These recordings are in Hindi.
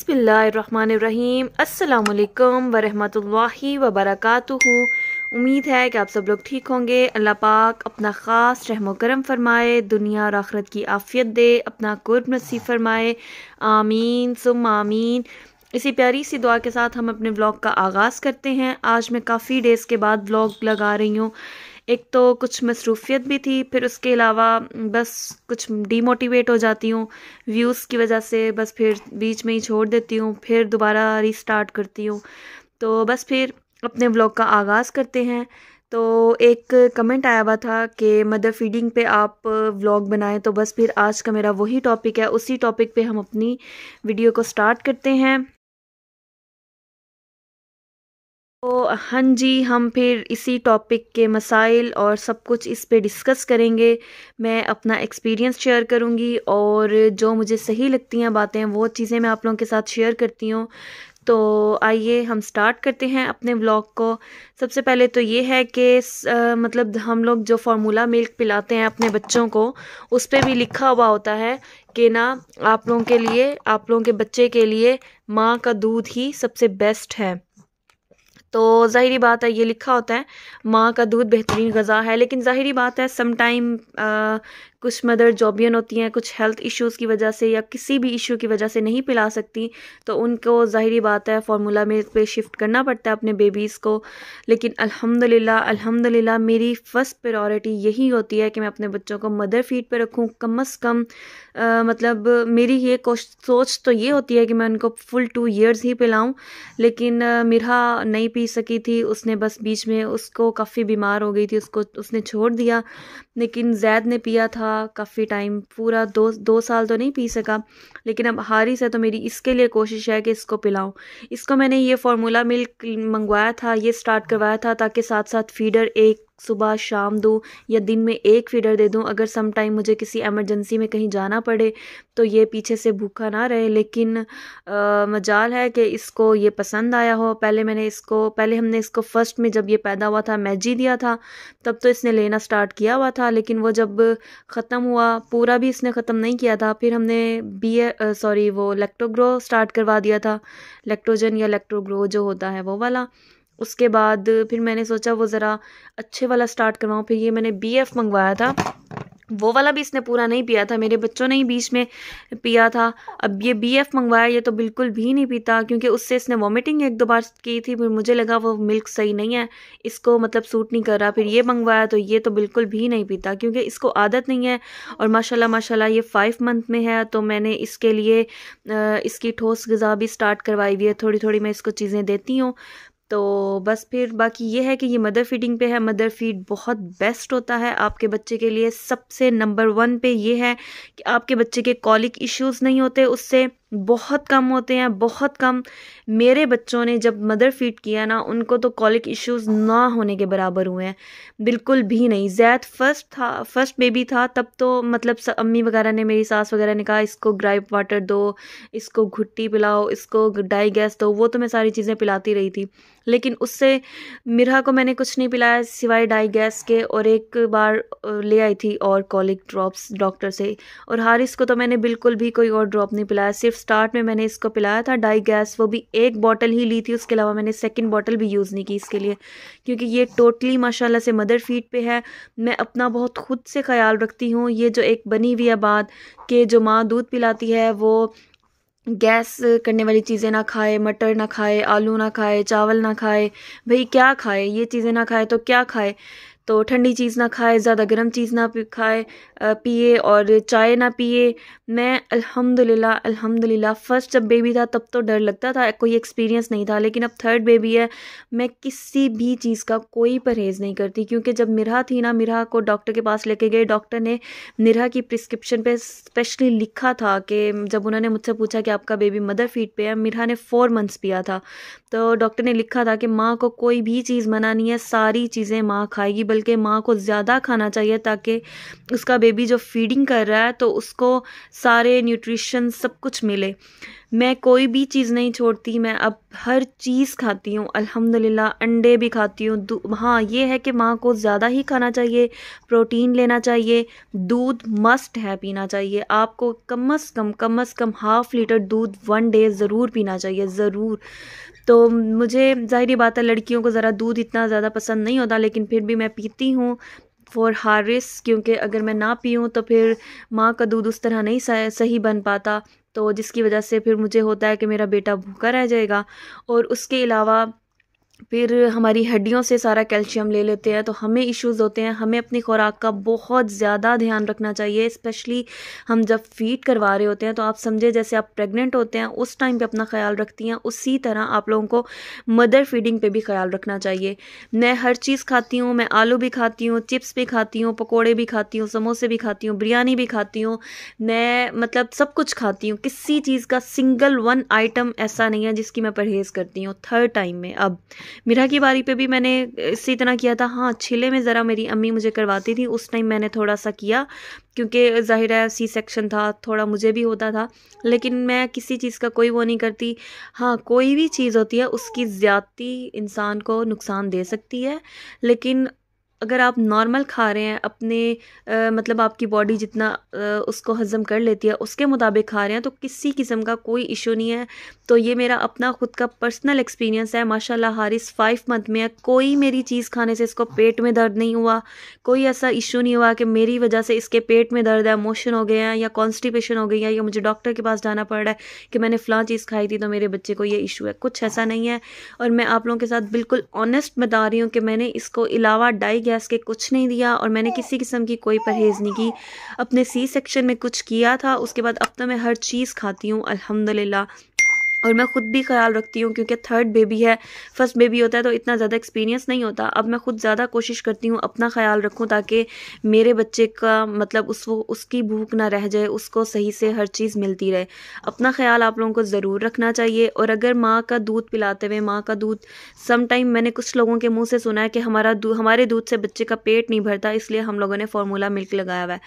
बिस्मिल्लाहिर्रहमानिर्रहीम। अस्सलामुअलैकुम वरहमतुल्लाहि वबरकातुहू। उम्मीद है कि आप सब लोग ठीक होंगे। अल्लाह पाक अपना ख़ास रहम करम फरमाए, दुनिया और आखिरत की आफ़ियत दे, अपना कुर्ब नसीब फरमाए। आमीन सुम्मा आमीन। इसी प्यारी सी दुआ के साथ हम अपने व्लॉग का आगाज़ करते हैं। आज मैं काफ़ी डेज़ के बाद व्लॉग लगा रही हूँ। एक तो कुछ मसरूफ़ियत भी थी, फिर उसके अलावा बस कुछ डीमोटिवेट हो जाती हूँ व्यूज़ की वजह से। बस फिर बीच में ही छोड़ देती हूँ, फिर दोबारा रीस्टार्ट करती हूँ। तो बस फिर अपने व्लॉग का आगाज़ करते हैं। तो एक कमेंट आया हुआ था कि मदर फीडिंग पे आप व्लॉग बनाएं, तो बस फिर आज का मेरा वही टॉपिक है। उसी टॉपिक पे हम अपनी वीडियो को स्टार्ट करते हैं। तो हाँ जी, हम फिर इसी टॉपिक के मसाइल और सब कुछ इस पे डिस्कस करेंगे। मैं अपना एक्सपीरियंस शेयर करूँगी और जो मुझे सही लगती हैं बातें वो चीज़ें मैं आप लोगों के साथ शेयर करती हूँ। तो आइए हम स्टार्ट करते हैं अपने व्लॉग को। सबसे पहले तो ये है कि मतलब हम लोग जो फार्मूला मिल्क पिलाते हैं अपने बच्चों को, उस पर भी लिखा हुआ होता है कि ना आप लोगों के लिए, आप लोगों के बच्चे के लिए माँ का दूध ही सबसे बेस्ट है। तो ज़ाहिरी बात है, ये लिखा होता है माँ का दूध बेहतरीन ग़िज़ा है। लेकिन ज़ाहिरी बात है सम टाइम कुछ मदर जॉबियन होती हैं, कुछ हेल्थ इश्यूज़ की वजह से या किसी भी इशू की वजह से नहीं पिला सकती, तो उनको ज़ाहिरी बात है फार्मूला मिल्क पे शिफ्ट करना पड़ता है अपने बेबीज़ को। लेकिन अल्हम्दुलिल्लाह अल्हम्दुलिल्लाह मेरी फ़र्स्ट प्रायोरिटी यही होती है कि मैं अपने बच्चों को मदर फीड पे रखूँ। कम अज़ कम मतलब मेरी ये सोच तो ये होती है कि मैं उनको फुल 2 इयर्स ही पिलाऊँ। लेकिन मिरहा नहीं पी सकी थी, उसने बस बीच में उसको काफ़ी बीमार हो गई थी, उसको उसने छोड़ दिया। लेकिन जैद ने पिया था काफ़ी टाइम, पूरा दो साल तो नहीं पी सका। लेकिन अब हारिस है तो मेरी इसके लिए कोशिश है कि इसको पिलाऊं। इसको मैंने ये फार्मूला मिल्क मंगवाया था, ये स्टार्ट करवाया था ताकि साथ साथ फीडर एक सुबह शाम दूँ या दिन में एक फीडर दे दूँ। अगर सम टाइम मुझे किसी एमरजेंसी में कहीं जाना पड़े तो ये पीछे से भूखा ना रहे। लेकिन मजाल है कि इसको ये पसंद आया हो। पहले हमने इसको फर्स्ट में जब ये पैदा हुआ था मैजी दिया था, तब तो इसने लेना स्टार्ट किया हुआ था। लेकिन वो जब ख़त्म हुआ, पूरा भी इसने ख़त्म नहीं किया था, फिर हमने वो लैक्टोग्रो स्टार्ट करवा दिया था। लैक्टोजन या लैक्टोग्रो जो होता है वो वाला। उसके बाद फिर मैंने सोचा वो ज़रा अच्छे वाला स्टार्ट करवाऊँ। फिर ये मैंने BF मंगवाया था, वो वाला भी इसने पूरा नहीं पिया था, मेरे बच्चों ने ही बीच में पिया था। अब ये BF मंगवाया, ये तो बिल्कुल भी नहीं पीता, क्योंकि उससे इसने वॉमिटिंग 1-2 बार की थी। फिर मुझे लगा वो मिल्क सही नहीं है, इसको मतलब सूट नहीं कर रहा। फिर ये मंगवाया तो ये तो बिल्कुल भी नहीं पीता, क्योंकि इसको आदत नहीं है। और माशाल्लाह माशाल्लाह ये 5 मंथ में है, तो मैंने इसके लिए इसकी ठोस ग़िज़ा भी स्टार्ट करवाई हुई है। थोड़ी थोड़ी मैं इसको चीज़ें देती हूँ। तो बस फिर बाकी ये है कि ये मदर फीडिंग पे है। मदर फीड बहुत बेस्ट होता है आपके बच्चे के लिए। सबसे नंबर 1 पे ये है कि आपके बच्चे के कॉलिक इश्यूज़ नहीं होते, उससे बहुत कम होते हैं, बहुत कम। मेरे बच्चों ने जब मदर फीड किया ना, उनको तो कॉलिक इश्यूज़ ना होने के बराबर हुए हैं, बिल्कुल भी नहीं। जैद फर्स्ट बेबी था तब तो मतलब अम्मी वगैरह ने, मेरी सास वगैरह ने कहा इसको ग्राइप वाटर दो, इसको घुट्टी पिलाओ, इसको डाई गैस दो, वो तो मैं सारी चीज़ें पिलाती रही थी। लेकिन उससे मिरहा को मैंने कुछ नहीं पिलाया सिवाय डाई गैस के, और एक बार ले आई थी और कॉलिक ड्रॉप्स डॉक्टर से। और हारिस को तो मैंने बिल्कुल भी कोई और ड्रॉप नहीं पिलाया, सिर्फ स्टार्ट में मैंने इसको पिलाया था डाई गैस, वो भी 1 बॉटल ही ली थी। उसके अलावा मैंने सेकंड बॉटल भी यूज़ नहीं की इसके लिए, क्योंकि ये टोटली माशाल्लाह से मदर फीड पे है। मैं अपना बहुत खुद से ख्याल रखती हूँ। ये जो एक बनी हुई है बात कि जो माँ दूध पिलाती है वो गैस करने वाली चीज़ें ना खाए, मटर ना खाए, आलू ना खाए, चावल ना खाए। भाई क्या खाए, ये चीज़ें ना खाए तो क्या खाए? तो ठंडी चीज़ ना खाए, ज़्यादा गर्म चीज़ ना खाए, पिए, और चाय ना पिए। मैं अल्हम्दुलिल्लाह अल्हम्दुलिल्लाह फ़र्स्ट जब बेबी था तब तो डर लगता था, कोई एक्सपीरियंस नहीं था। लेकिन अब थर्ड बेबी है, मैं किसी भी चीज़ का कोई परहेज़ नहीं करती। क्योंकि जब मिरहा थी ना, मिरहा को डॉक्टर के पास लेके गए, डॉक्टर ने मिरहा की प्रिस्क्रिप्शन पे स्पेशली लिखा था कि जब उन्होंने मुझसे पूछा कि आपका बेबी मदर फीड पे है, मिरहा ने 4 मंथ्स पिया था, तो डॉक्टर ने लिखा था कि माँ को कोई भी चीज़ मना नहीं है, सारी चीज़ें माँ खाएगी। बल्कि माँ को ज़्यादा खाना चाहिए ताकि उसका बेबी जो फीडिंग कर रहा है तो उसको सारे न्यूट्रिशन सब कुछ मिले। मैं कोई भी चीज़ नहीं छोड़ती, मैं अब हर चीज़ खाती हूँ अल्हम्दुलिल्लाह। अंडे भी खाती हूँ। हाँ, ये है कि माँ को ज़्यादा ही खाना चाहिए, प्रोटीन लेना चाहिए, दूध मस्ट है पीना चाहिए। आपको कम से कम हाफ़ लीटर दूध 1 डे ज़रूर पीना चाहिए, ज़रूर। तो मुझे ज़ाहिर बात है लड़कियों को ज़रा दूध इतना ज़्यादा पसंद नहीं होता, लेकिन फिर भी मैं पीती हूँ फॉर हारिस, क्योंकि अगर मैं ना पीऊँ तो फिर माँ का दूध उस तरह नहीं सही बन पाता, तो जिसकी वजह से फिर मुझे होता है कि मेरा बेटा भूखा रह जाएगा। और उसके अलावा फिर हमारी हड्डियों से सारा कैल्शियम ले लेते हैं तो हमें इश्यूज़ होते हैं। हमें अपनी खुराक का बहुत ज़्यादा ध्यान रखना चाहिए, स्पेशली हम जब फीड करवा रहे होते हैं। तो आप समझे जैसे आप प्रेग्नेंट होते हैं उस टाइम पे अपना ख्याल रखती हैं, उसी तरह आप लोगों को मदर फीडिंग पे भी ख्याल रखना चाहिए। मैं हर चीज़ खाती हूँ, मैं आलू भी खाती हूँ, चिप्स भी खाती हूँ, पकौड़े भी खाती हूँ, समोसे भी खाती हूँ, बिरयानी भी खाती हूँ, मैं मतलब सब कुछ खाती हूँ। किसी चीज़ का सिंगल 1 आइटम ऐसा नहीं है जिसकी मैं परहेज़ करती हूँ। थर्ड टाइम में अब मीरा की बारी पे भी मैंने इसी तरह किया था। हाँ, छिले में ज़रा मेरी अम्मी मुझे करवाती थी, उस टाइम मैंने थोड़ा सा किया क्योंकि ज़ाहिर है सी सेक्शन था, थोड़ा मुझे भी होता था, लेकिन मैं किसी चीज़ का कोई वो नहीं करती। हाँ, कोई भी चीज़ होती है उसकी ज़्यादती इंसान को नुकसान दे सकती है, लेकिन अगर आप नॉर्मल खा रहे हैं अपने मतलब आपकी बॉडी जितना उसको हज़म कर लेती है उसके मुताबिक खा रहे हैं तो किसी किस्म का कोई इशू नहीं है। तो ये मेरा अपना ख़ुद का पर्सनल एक्सपीरियंस है। माशाल्लाह हारिस 5 मंथ में है, कोई मेरी चीज़ खाने से इसको पेट में दर्द नहीं हुआ, कोई ऐसा इशू नहीं हुआ कि मेरी वजह से इसके पेट में दर्द है, मोशन हो गए हैं या कॉन्स्टिपेशन हो गई है या मुझे डॉक्टर के पास जाना पड़ रहा है कि मैंने फ़लाँ चीज़ खाई थी तो मेरे बच्चे को ये इशू है। कुछ ऐसा नहीं है। और मैं आप लोगों के साथ बिल्कुल ऑनेस्ट बता रही हूँ कि मैंने इसको अलावा डाई गैस के कुछ नहीं दिया और मैंने किसी किस्म की कोई परहेज़ नहीं की। अपने सी सेक्शन में कुछ किया था, उसके बाद अब तो मैं हर चीज़ खाती हूँ अल्हम्दुलिल्लाह। और मैं ख़ुद भी ख्याल रखती हूँ क्योंकि थर्ड बेबी है, फर्स्ट बेबी होता है तो इतना ज़्यादा एक्सपीरियंस नहीं होता। अब मैं ख़ुद ज़्यादा कोशिश करती हूँ अपना ख्याल रखूँ ताकि मेरे बच्चे का मतलब उसकी भूख ना रह जाए, उसको सही से हर चीज़ मिलती रहे। अपना ख्याल आप लोगों को ज़रूर रखना चाहिए। और अगर माँ का दूध पिलाते हुए, माँ का दूध सम टाइम मैंने कुछ लोगों के मुँह से सुना है कि हमारे दूध से बच्चे का पेट नहीं भरता, इसलिए हम लोगों ने फार्मूला मिल्क लगाया हुआ है।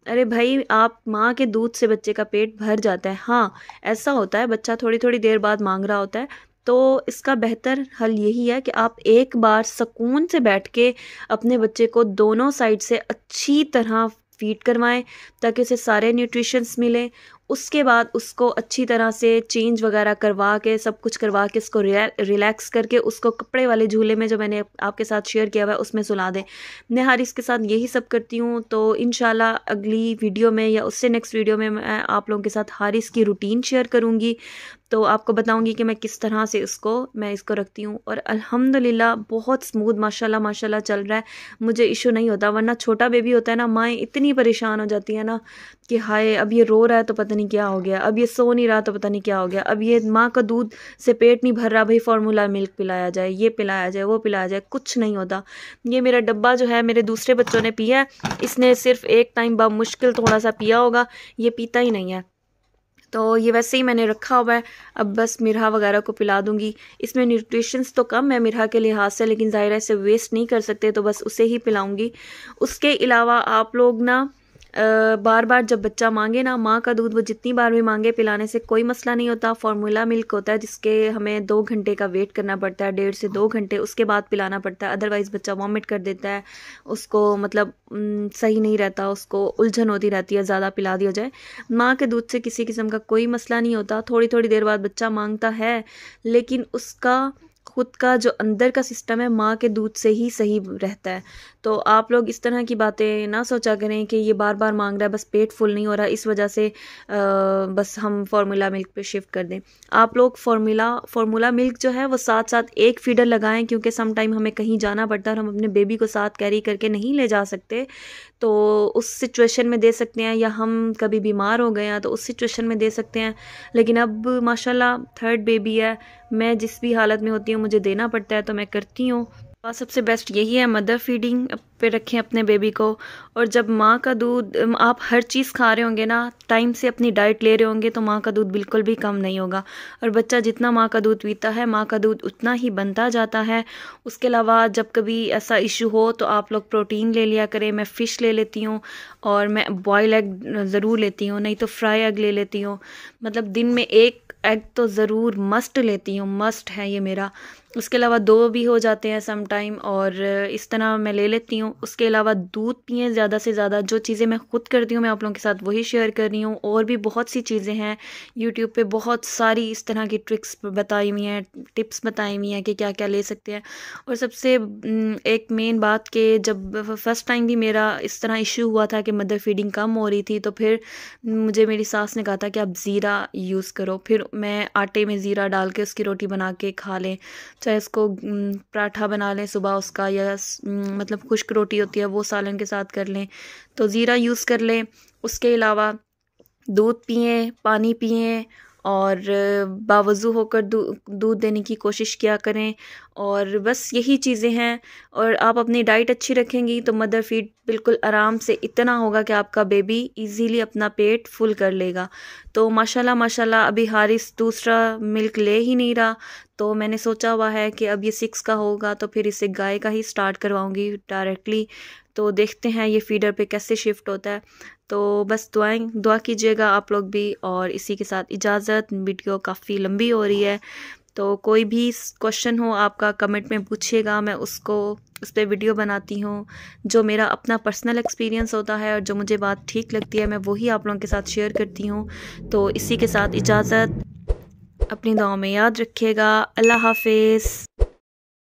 अरे भाई, आप माँ के दूध से बच्चे का पेट भर जाता है। हाँ, ऐसा होता है, बच्चा थोड़ी थोड़ी देर बाद मांग रहा होता है, तो इसका बेहतर हल यही है कि आप एक बार सुकून से बैठ के अपने बच्चे को दोनों साइड से अच्छी तरह फीड करवाएं ताकि उसे सारे न्यूट्रिशंस मिलें। उसके बाद उसको अच्छी तरह से चेंज वगैरह करवा के, सब कुछ करवा के, उसको रिलैक्स करके उसको कपड़े वाले झूले में जो मैंने आपके साथ शेयर किया हुआ है उसमें सुला दें। मैं हारिस के साथ यही सब करती हूँ। तो इंशाल्लाह अगली वीडियो में या उससे नेक्स्ट वीडियो में मैं आप लोगों के साथ हारिस की रूटीन शेयर करूँगी, तो आपको बताऊंगी कि मैं किस तरह से इसको रखती हूँ। और अल्हम्दुलिल्लाह बहुत स्मूथ माशाल्लाह माशाल्लाह चल रहा है, मुझे इशू नहीं होता। वरना छोटा बेबी होता है ना, माएँ इतनी परेशान हो जाती है ना कि हाय अब ये रो रहा है तो पता नहीं क्या हो गया, अब ये सो नहीं रहा तो पता नहीं क्या हो गया, अब ये माँ का दूध से पेट नहीं भर रहा, भाई फार्मूला मिल्क पिलाया जाए, ये पिलाया जाए, वो पिलाया जाए। कुछ नहीं होता। ये मेरा डब्बा जो है मेरे दूसरे बच्चों ने पिया है, इसने सिर्फ एक टाइम मुश्किल थोड़ा सा पिया होगा, ये पीता ही नहीं है। तो ये वैसे ही मैंने रखा हुआ है, अब बस मिर्हा वगैरह को पिला दूंगी। इसमें न्यूट्रिशंस तो कम है मिर्हा के लिहाज से, लेकिन ज़ाहिर है इसे वेस्ट नहीं कर सकते, तो बस उसे ही पिलाऊंगी। उसके अलावा आप लोग ना बार बार जब बच्चा मांगे ना माँ का दूध, वो जितनी बार भी मांगे पिलाने से कोई मसला नहीं होता। फार्मूला मिल्क होता है जिसके हमें 2 घंटे का वेट करना पड़ता है, 1.5 से 2 घंटे, उसके बाद पिलाना पड़ता है। अदरवाइज़ बच्चा वॉमिट कर देता है, उसको मतलब सही नहीं रहता, उसको उलझन होती रहती है ज़्यादा पिला दिया जाए। माँ के दूध से किसी किस्म का कोई मसला नहीं होता। थोड़ी थोड़ी देर बाद बच्चा मांगता है, लेकिन उसका खुद का जो अंदर का सिस्टम है माँ के दूध से ही सही रहता है। तो आप लोग इस तरह की बातें ना सोचा करें कि ये बार बार मांग रहा है, बस पेट फुल नहीं हो रहा, इस वजह से बस हम फार्मूला मिल्क पे शिफ्ट कर दें। आप लोग फार्मूला मिल्क जो है वो साथ साथ एक फीडर लगाएं, क्योंकि सम टाइम हमें कहीं जाना पड़ता है और हम अपने बेबी को साथ कैरी करके नहीं ले जा सकते, तो उस सिचुएशन में दे सकते हैं, या हम कभी बीमार हो गए हैं तो उस सिचुएशन में दे सकते हैं। लेकिन अब माशाल्लाह थर्ड बेबी है, मैं जिस भी हालत में होती हूँ मुझे देना पड़ता है, तो मैं करती हूँ। सबसे बेस्ट यही है मदर फीडिंग। पे रखें अपने बेबी को। और जब माँ का दूध आप हर चीज़ खा रहे होंगे ना, टाइम से अपनी डाइट ले रहे होंगे, तो माँ का दूध बिल्कुल भी कम नहीं होगा। और बच्चा जितना माँ का दूध पीता है, माँ का दूध उतना ही बनता जाता है। उसके अलावा जब कभी ऐसा इशू हो तो आप लोग प्रोटीन ले लिया करें। मैं फ़िश ले लेती हूँ, और मैं बॉयल एग ज़रूर लेती हूँ, नहीं तो फ्राई एग ले लेती हूँ। मतलब दिन में एक एग तो ज़रूर मस्ट लेती हूँ, मस्ट है ये मेरा। उसके अलावा 2 भी हो जाते हैं सम टाइम, और इस तरह मैं ले लेती हूँ। उसके अलावा दूध पिएं ज़्यादा से ज़्यादा। जो चीज़ें मैं खुद करती हूँ मैं आप लोगों के साथ वही शेयर कर रही हूँ। और भी बहुत सी चीज़ें हैं, यूट्यूब पे बहुत सारी इस तरह की ट्रिक्स बताई हुई हैं, टिप्स बताई हुई हैं कि क्या क्या ले सकते हैं। और सबसे एक मेन बात कि जब फर्स्ट टाइम भी मेरा इस तरह इशू हुआ था कि मदर फीडिंग कम हो रही थी, तो फिर मुझे मेरी सास ने कहा था कि आप ज़ीरा यूज़ करो। फिर मैं आटे में ज़ीरा डाल के उसकी रोटी बना के खा लें, चाहे इसको पराठा बना लें सुबह उसका, या मतलब खुश्क रोटी होती है वो सालन के साथ कर लें, तो ज़ीरा यूज़ कर लें। उसके अलावा दूध पिएं, पानी पिएं, और बावज़ू होकर दूध देने की कोशिश किया करें। और बस यही चीज़ें हैं। और आप अपनी डाइट अच्छी रखेंगी तो मदर फीड बिल्कुल आराम से इतना होगा कि आपका बेबी इजीली अपना पेट फुल कर लेगा। तो माशाल्लाह माशाल्लाह अभी हारिस दूसरा मिल्क ले ही नहीं रहा, तो मैंने सोचा हुआ है कि अब ये 6 का होगा तो फिर इसे गाय का ही स्टार्ट करवाऊंगी डायरेक्टली। तो देखते हैं ये फीडर पे कैसे शिफ्ट होता है। तो बस दुआ कीजिएगा आप लोग भी। और इसी के साथ इजाज़त, वीडियो काफ़ी लंबी हो रही है, तो कोई भी क्वेश्चन हो आपका कमेंट में पूछिएगा, मैं उसको उस पर वीडियो बनाती हूँ। जो मेरा अपना पर्सनल एक्सपीरियंस होता है और जो मुझे बात ठीक लगती है मैं वही आप लोगों के साथ शेयर करती हूँ। तो इसी के साथ इजाज़त, अपनी दुआओं में याद रखिएगा। अल्लाह हाफिज़।